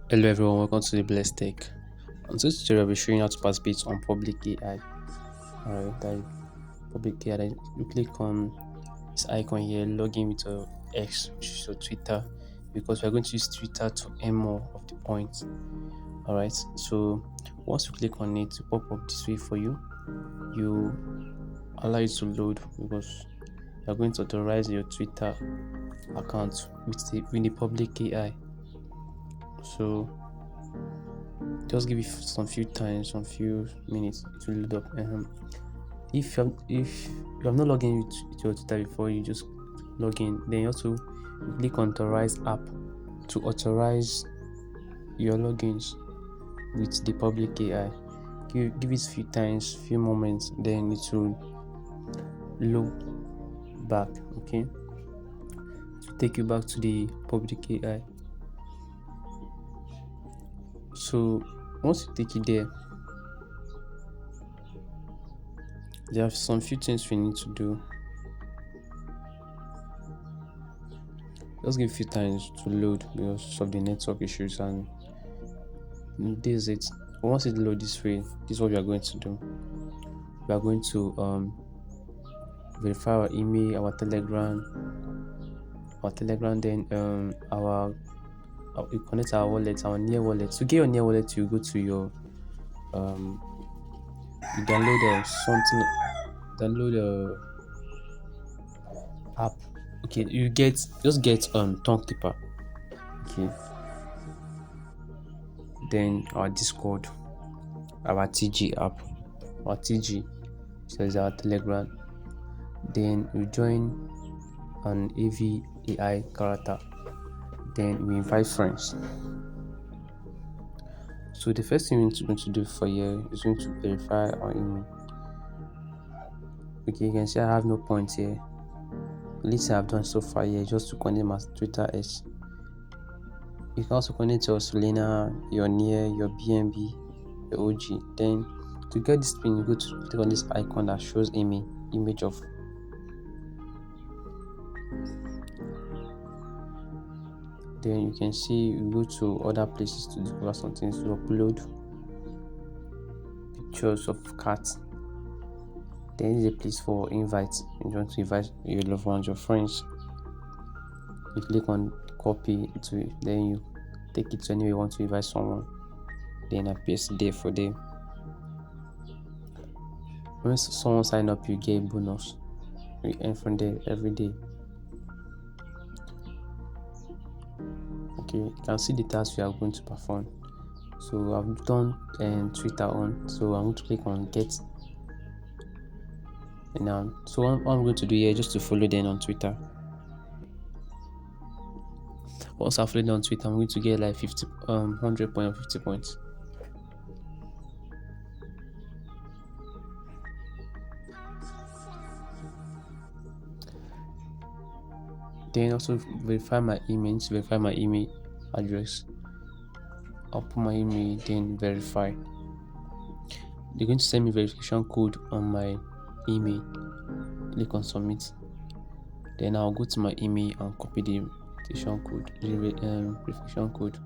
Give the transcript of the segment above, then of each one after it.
Hello everyone, welcome to the Blessed Tech. On this tutorial, I'll be showing how to participate on Public AI. Alright, that is Public AI. Then you click on this icon here, log in with your X, which is your Twitter, because we're going to use Twitter to earn more of the points. Alright, so once you click on it, to pop up this way for you, you allow it to load because you're going to authorize your Twitter account with the Public AI. So just give it some few times, some few minutes, it will load up. If you have not logged in with your Twitter before, you just log in. Then you also click on authorize app to authorize your logins with the Public AI. Give it a few times, few moments, then it will load back. Okay, to take you back to the Public AI. So once you take it there are some few things we need to do. Just give a few times to load because of the network issues, and this is it. Once it loads this way, this is what we are going to do. We are going to verify our email, our telegram, then we connect our wallet, our near wallet. To get your near wallet, you go to your you download download app. Okay, you just get tongue keeper. Okay, then our Discord, our TG app, our TG, so is our Telegram. Then we join an AVAI character. Then we invite friends. So the first thing we're going to do for you is going to verify our email. Okay, you can see I have no points here. The least I've done so far here just to connect my Twitter S. You can also connect your Solana, your Near, your BNB, your OG. Then to get this pin, you go to click on this icon that shows image of. Then you can see you go to other places to discover something, to upload pictures of cats. Then is a place for invites. You want to invite your loved ones, your friends. You click on copy to it, then you take it to anywhere you want to invite someone. Then I paste there for them. When someone sign up, you get a bonus. You earn from there every day. Okay, you can see the tasks we are going to perform. So I've done Twitter on, so I'm going to click on get. And now, so what I'm going to do here is just to follow them on Twitter. Once I follow them on Twitter, I'm going to get like 100 points, 50 points. Then also verify my email, verify my email address. I'll put my email, then verify. They're going to send me verification code on my email. Click on submit. Then I'll go to my email and copy the verification code.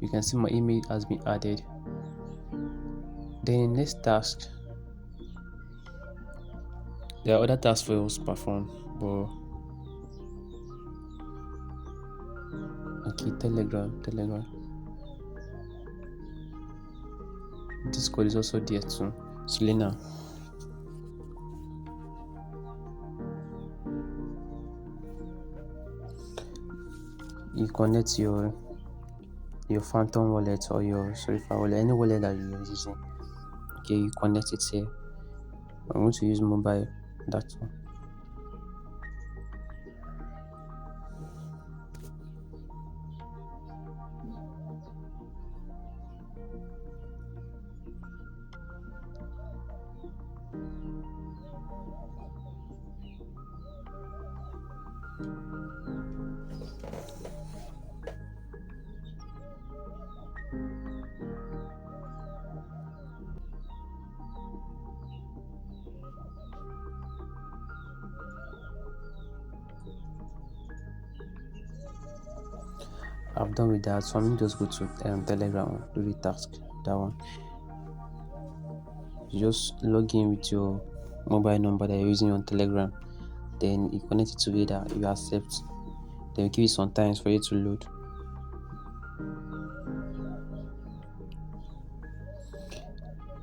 You can see my email has been added. Then next task, there are other tasks for us to perform, but okay, Telegram. Discord is also there too. Solana. You connect your Phantom wallet or your Solifa wallet, any wallet that you're using. Okay, you connect it here. I'm going to use mobile data. I've done with that. So I'm going to just go to Telegram, do the task, that one. You just log in with your mobile number that you're using on Telegram. Then you connect it together, you accept. Then you give it some time for it to load.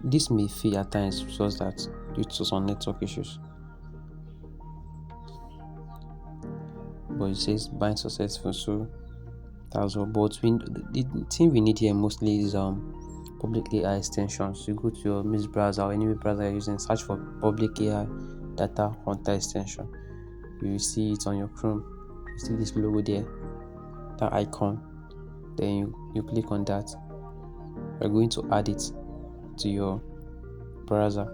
This may fail at times because that due to some network issues. But it says bind successful, so that's all. But the thing we need here mostly is public AI extensions. You go to your Miss browser or any browser you're using, search for public AI data hunter extension. You will see it on your Chrome. You see this logo there, that icon. Then you click on that. You're going to add it to your browser,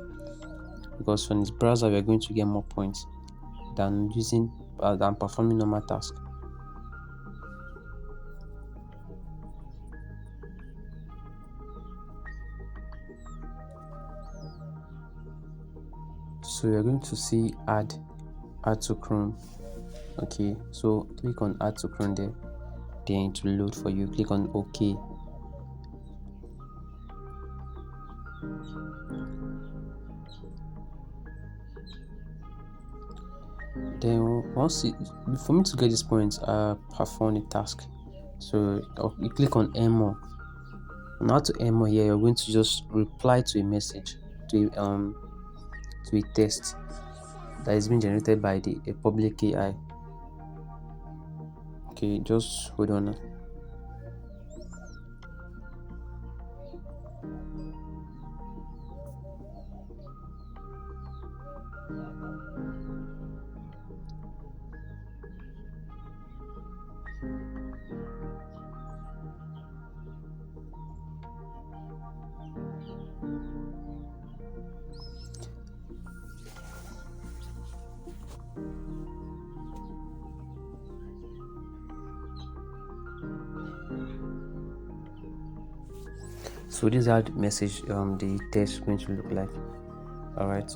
because from this browser we're going to get more points than performing normal tasks. So you're going to see add to Chrome. Okay, so click on add to Chrome there, then to load for you. Click on OK. Then for me to get this point, perform the task. So you click on earn more. Now to earn more here, you're going to just reply to a message, to a text that is being generated by a public AI. Okay, just hold on. So this is how the message, the text is going to look like. All right.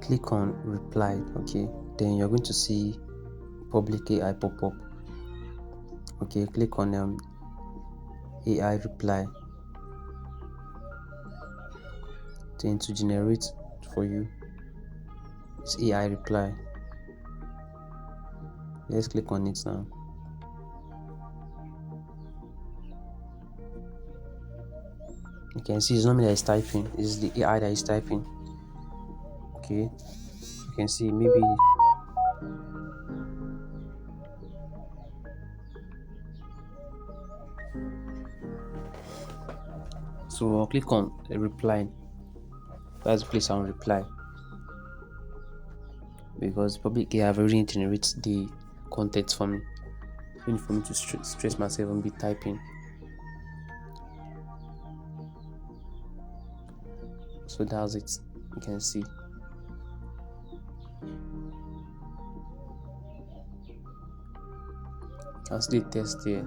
Click on reply. Okay. Then you're going to see public AI pop up. Okay. Click on AI reply. Then to generate for you, it's AI reply. Let's click on it now. You can see it's not me that is typing, it's the AI that is typing. Okay, you can see maybe so I'll click on reply. That's the place I'll reply, because public AI have already generated the content for me. You need for me to stress myself and be typing. So that's it. You can see. I'll still test here.